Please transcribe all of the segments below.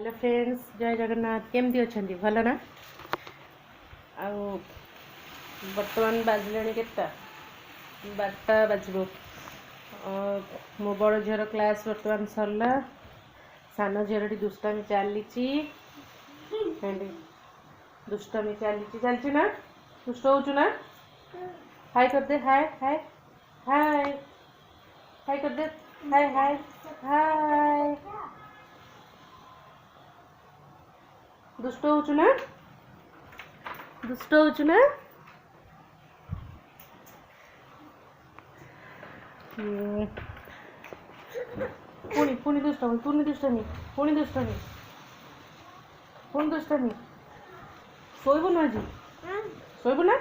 Hello friends, जय जगन्नाथ। केमती अच्छा भल ना। आउ बर्तमान बाजिले केता 12टा बाजब। मो बड़ झीर क्लास बर्तमान सरला। सान झीर दुष्टामी चली दुष्टामी चलती ना। दुष्ट हो ना। हाय कर दे। हाय हाय हाय हाय कर दे। हाय हाय हाय। दुष्ट हो ना। दुष्ट हो ना। पुणी पुणी दुष्टामी पुणी दुष्टामी पुणी दुष्टामी पुणी दुष्टामी। शोबू ना आज। शोबू ना।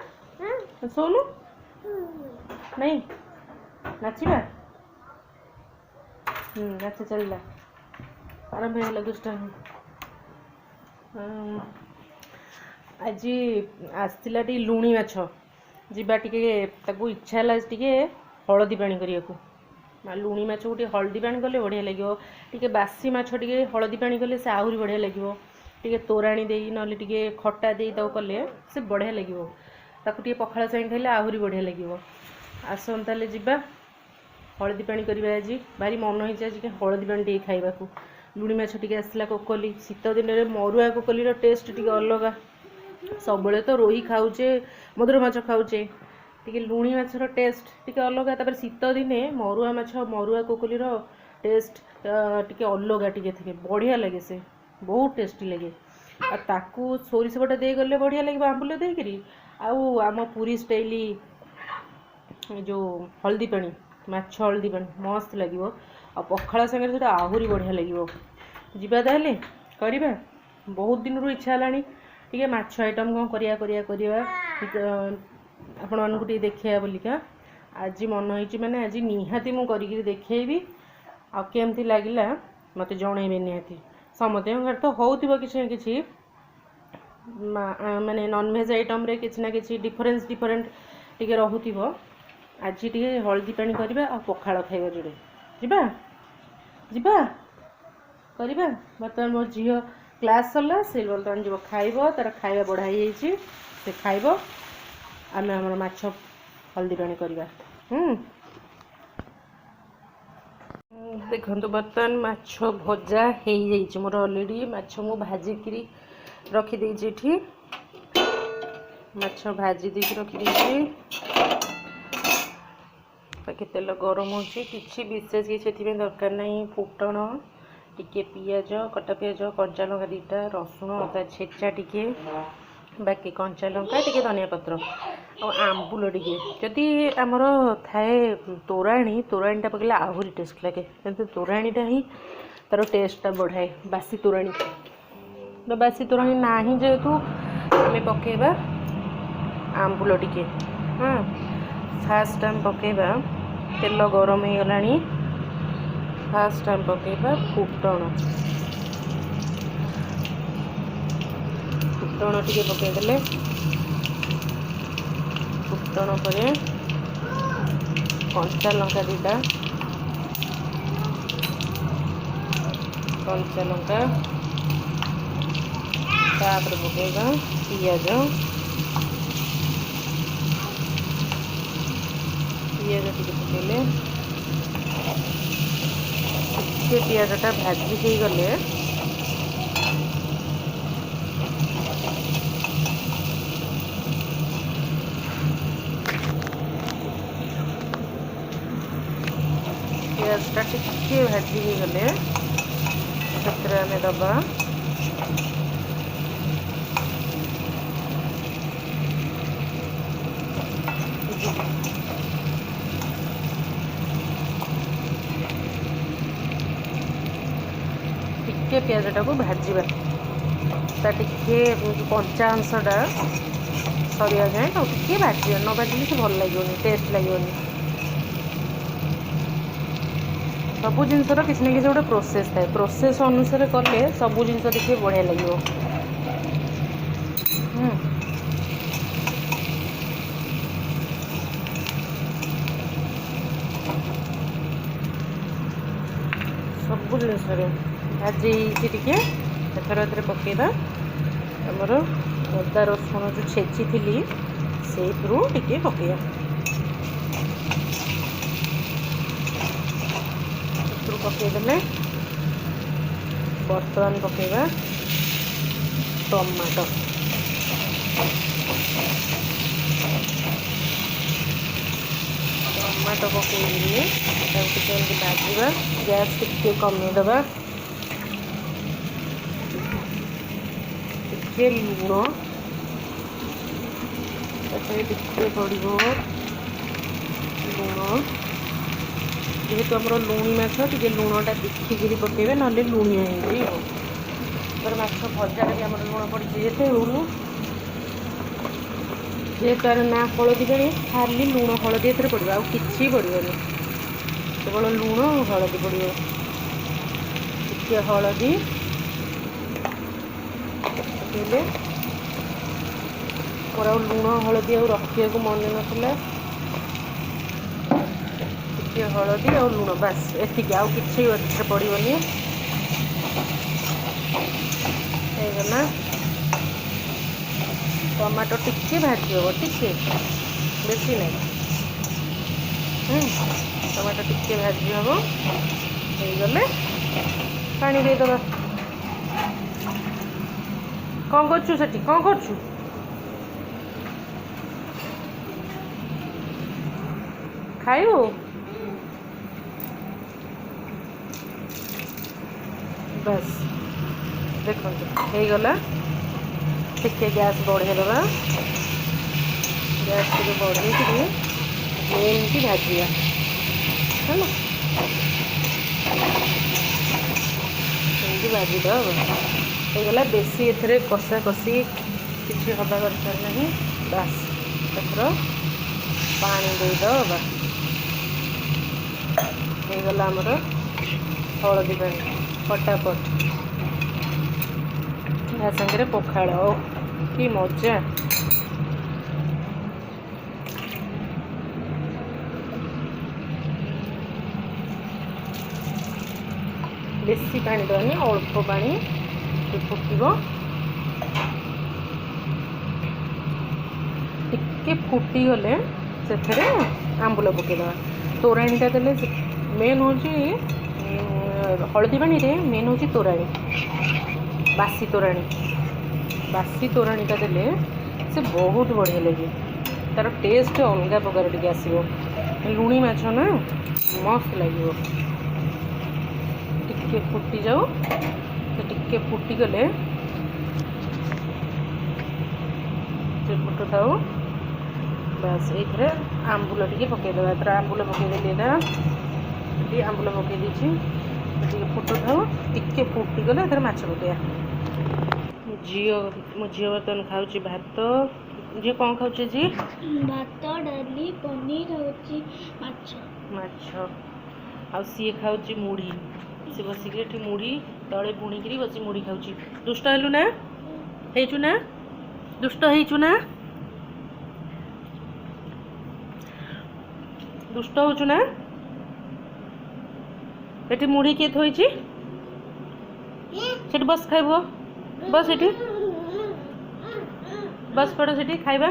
सोनू नहीं नाचिबा। नाच चलला। आरंभ होगा दुष्टामी। आज आसला टी लुणी माछ जीवा टिके ताकू इच्छा है हलदी पानी करने। लुणी माछ को हलदी पानी कले बढ़िया लगे। टी बासी माछ टे हलदी पानी कले से आहरी बढ़िया लगे। टी तोराणी दे ना खट्टा दे कले से बढ़िया लगे। ताकू टे पखाल सागे खाइले आहरी बढ़िया लगे। आसन ताले जीवा हलदी पानी करवा। आज भारी मन होती आज हलदी पानी टे खाइबा। लुणी माछ टे आसला कोकली शीत दिन में मरुआ कोकली टेस्ट टे अलग। सब तो रोही खाऊचे मधुर माछ खाऊचे टी लुणी माछर टेस्ट टी अलग। तापर शीत दिने मरुआ माछ मरुआ कोकलीर टेस्ट टी अलग टी थे बढ़िया लगे। से बहुत टेस्टी लगे। ताकू सोरिष बटा दे गले बढ़िया लगे। आंबुल देकरी आम पूरी स्टाइली जो हल्दी पानी माछ हल्दी पानी मस्त लगे। आ पखाड़ सागर आहरी बढ़िया लगे। जीवा ताले करवा। बहुत दिन रू इच्छा है टी माछ आइटम कौन करवा आपण मानक देखा बोलिका आज मन होती मैंने आज निहाती मुझे देखेबी। आमती लगे मत जनइबे निहाती समझे घर तो हो कि माने नॉनवेज आइटम रे किसी ना कि डिफरेंस टी रोथ। आज टी हल्दी पानी करवा आ पखाड़ खाइबा जोड़े जीवा जीवा करवा। बर्तमान मो झील क्लास सरला से बर्तमान जीव खाइब। तार खाଇବା बढ़ाई से खाइब। आम आम माछ हल्दी पानी करवा। देखो बर्तमान माछ भजा हो मोर अलरेडी माछ मु भाजिकी रखीदे। माछ भाजी दे रखीदे। बाकी तेल गरम होची किसी विशेष किसी दरकार नहीं। फुटण टिके पियाज कटा पियाज कंचा लंका 2टा रसुण अदा छेचा टिके बाकी कंचा लंका टिके धनिया पत्र और आंबुल टिके जदि आमर थाए तोराणी तोराणीटा पकड़े आहरी टेस्ट लगे। किंतु तोराणीटा ही तार टेस्टा बढ़ाए। बासी तोराणी तो बासी तोराणी ना ही जेहेतु आम पकेबा आंबुल टिके। हाँ फास्ट आम पकेबा तेल गरम हो गलानी। फास्ट टाइम पकेबा फुटण फुटण टिके पकेदेले फुटण पर कंचा लंका 2टा कंचा लंका तापर पकेबा पियाज पियाज टिके पकेले पियाजटा भाजी हो गले पियाजटा टिके भाजी हो गले आम दबा टिके पियाजटा को भाजवा टे कंचा अंशटा सरिया जाए टे भाजवा न भाजिले से भल लगे टेस्ट लगे। सबू जिनसर किसी ना कि गोटे प्रोसेस थाए। प्रोसेस अनुसार कले सबू जिनस देखिए बढ़िया लगे। सबू जिनस भाजी टिके एथर एथरे पकेबा आमर अदा रसुण जो छेची थी से टिके पकेबा पकईदे बर्तमान पकेबा टमाटो टमाटो पकईदे भाजवा गैस टिके कमेदबा टिके लुण टिके पड़ो लुण जेहेतु आम लुणी माछ टे लुणटा देखिकी पकेबे ना लुणिया हो माछ भजा भी आम लुण पड़ी जेहेतु तार ना हलदी पानी खाली लुण हलदी एथरे पड़ो आउ किछि पड़ोनी केवल लुण और हलदी पड़ो टिके हलदी पकेले मोर आ लुण हलदी आ रखा मन नाला टिके हलदी और लुण बास एतिक आउ किछि एथरे पड़ोनी होगला टमाटो टिके भाजी हम टिके बेसी नहीं टमाटो टिके भाजी हम होगले पानी देदबा कौन करछु सेठी कौन करछु खाइबो बस देखो होगला टिके गैस बढ़े दबा गैस टिके बढ़े एमती भाजा है एमती भाजीद होगला बेसी एथरे कषा कषी किसी हवा दरकार नहीं बास एथर पानी देदबा होगला आमर हलदी पानी फटाफट सागर पखाड़ कि मजा बेसी पानी देनी अल्प पानी फुटब टिके फुटी गले से आंबुल पकईदे तोराणीटा देले मेन हूँ हलदी पानी रे मेन हूँ तोराणी बासी तोराणीटा देले से बहुत बढ़िया लगे तार टेस्ट अलग प्रकार टे आसो लुणी माछ ना मस्त लगे टिके फुटी जाऊ से टिके फुटी गले से फुटू थाऊ बस ये आंबुल टे पकईदे आंबुल पकईदे आंबुल पकई दी फुटू थाऊ टिके फुटी गले माछ पकईया मो झील बर्तमान खाऊँ भात झी कौन खाऊ जी भात डाली पनीर माछ आ सी खाऊँ मुढ़ी सी बसिक मुढ़ी तले बुणिकी बस मुढ़ी खाऊँ दुष्ट हेलु ना हेचु ना दुष्ट हेचु ना दुष्ट होचु ना ये मुढ़ी किए थोड़ी से बस खाइब बस ये बस पड़ से खाइबा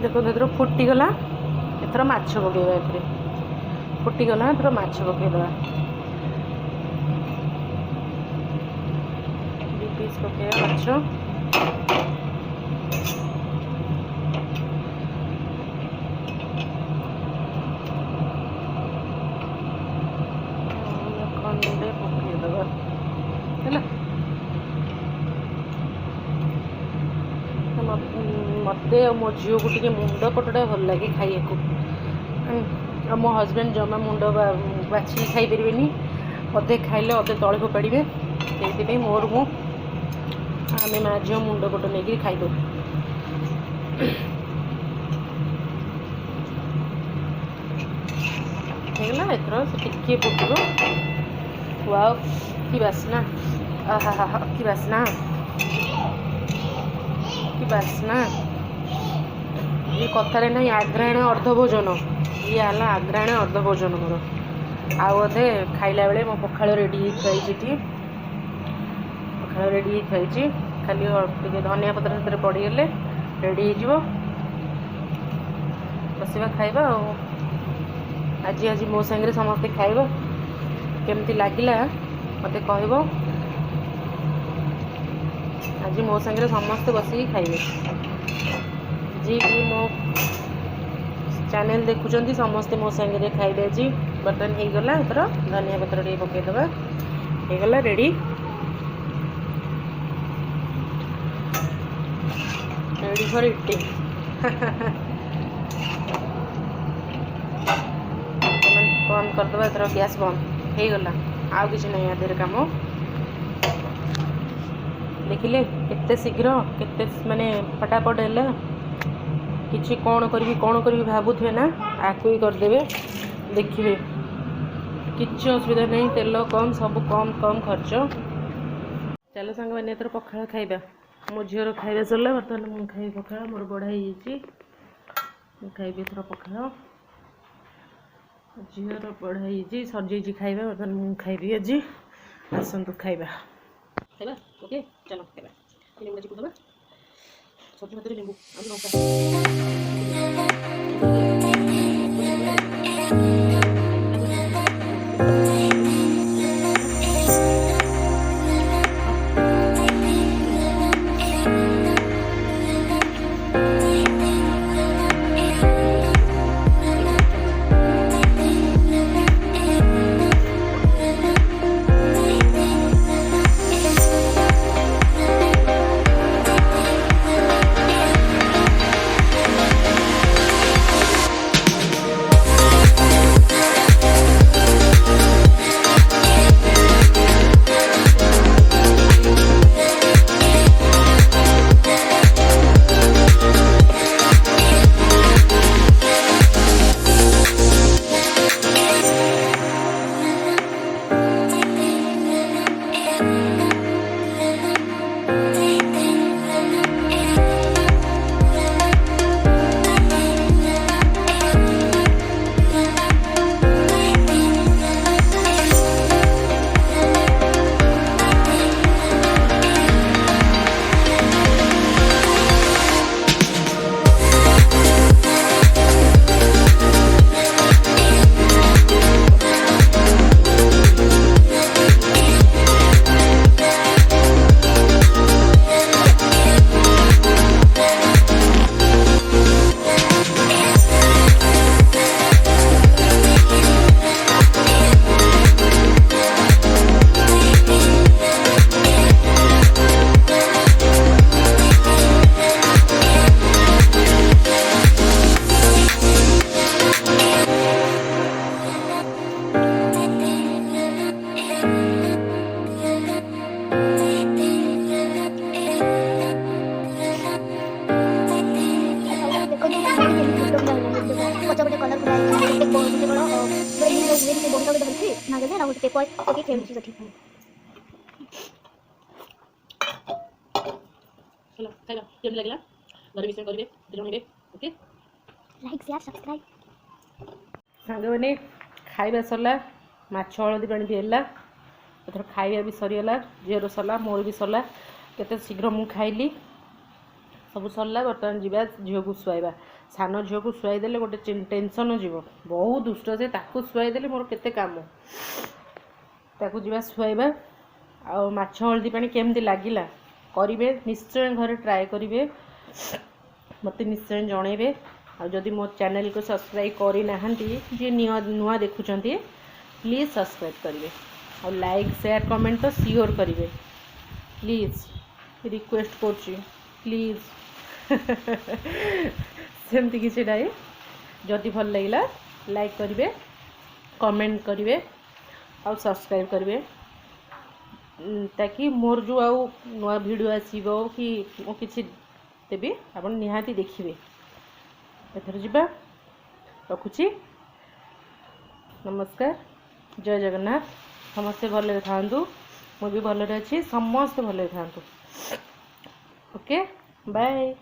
देखो एथर फुटीगला एथर माछ पकईबा ए फुटीगला एथर माछ पकईदे दु पीस पकईबा माछ खंडे पकईदे है मत मो झील को टे मुंड पटटा भल लगे खाइए मो हजबैंड जमा मुंड बाछी खाई पारे अधे खाइले अधे तले फोपाड़े से मोर मु आम माँ झील मुंड पट नहीं खाईदे होगा एथर से टिके फुटब वाओ की बासना आहा की बासना ये कथार ना आग्रायण अर्धभोजन ये है आग्रायण अर्धभोजन मोर आउ अधे खाइला बेले मो पखाल रेडी होती पखाल रेडी होती खाली टे धनिया पत्र से पड़गले रेडी हो बसवा खाइबा आज आज मो सांगे समस्ते खाइब केमती लगिला मत कह आज मो सांगे समस्ते बसिक खाइबे जी भी मो चैनल देखुं समस्ते मो सांगे खाइबे आज बर्तन हो गला एथर धनिया पत्र टे पकईदबा हो गला रेडी रेडी फॉर इटिंग बंद करदे एथर गैस बंद हो गला आउ किसी नहीं आधे काम देखिले केते शीघ्र केते माने फटाफट है किसी कौन करी भावुए ना आकु ही करदे देखिए किसी असुविधा नहीं तेल कम सब कम कम खर्च चलो सांग मैंने एथर पखाल खाइबा मो झीर खाइबा सरला बर्तमान मुझे खाई पखाल मोर बढ़ाई खाइबी एथर पखाल झीर बढ़ाई सरजी खाइबा बर्तमान मुझे खाइबी आज आसतु खाइबा खाइबा ओके चलो खाइबा नींबू चिपू दबा सब्जी मत नींबू पेपर ओके खेलुची सठी चलो खाइबा केम लागला घर विषय करिवे दिलनिबे ओके लाइक शेयर सब्सक्राइब सांग बने खाइबा सरला माछ हळदी पानी भी हैला एथर खाइबा भी सरीगला झीर सरला मोर भी सरला केते शीघ्र मु खाइली सब सरला बर्तमान जीवा झील को शुआइबा सान झील को शुआई देले गोटे टेंशन जीव बहुत दुष्ट से ताकू शुआई देले मोर केते काम ताकू जीवा शुआइबा आ माछ हळदी पानी केमती लागिला करिवे निश्चय घरे ट्राए करिवे मते निश्चय जणेबे आ जदि मो चैनल को सब्सक्राइब करि नाहंती जे नुआ देखुचंती प्लीज सब्सक्राइब करिवे और लाइक शेयर कमेंट तो सियोर करिवे प्लीज रिक्वेस्ट करछि प्लीज सेमती किसी ना जदि भल लगे लाइक करिवे कमेंट करिवे और सब्सक्राइब करिवे ताकि मोर जो आउ नुआ वीडियो आसीबो कि मो किछि देबी आपण निहाती देखिबे एथर जिबा रखुची नमस्कार जय जगन्नाथ समस्ते भले थांतु मु भी भले अच्छी समस्ते भले थांतु ओके बाय।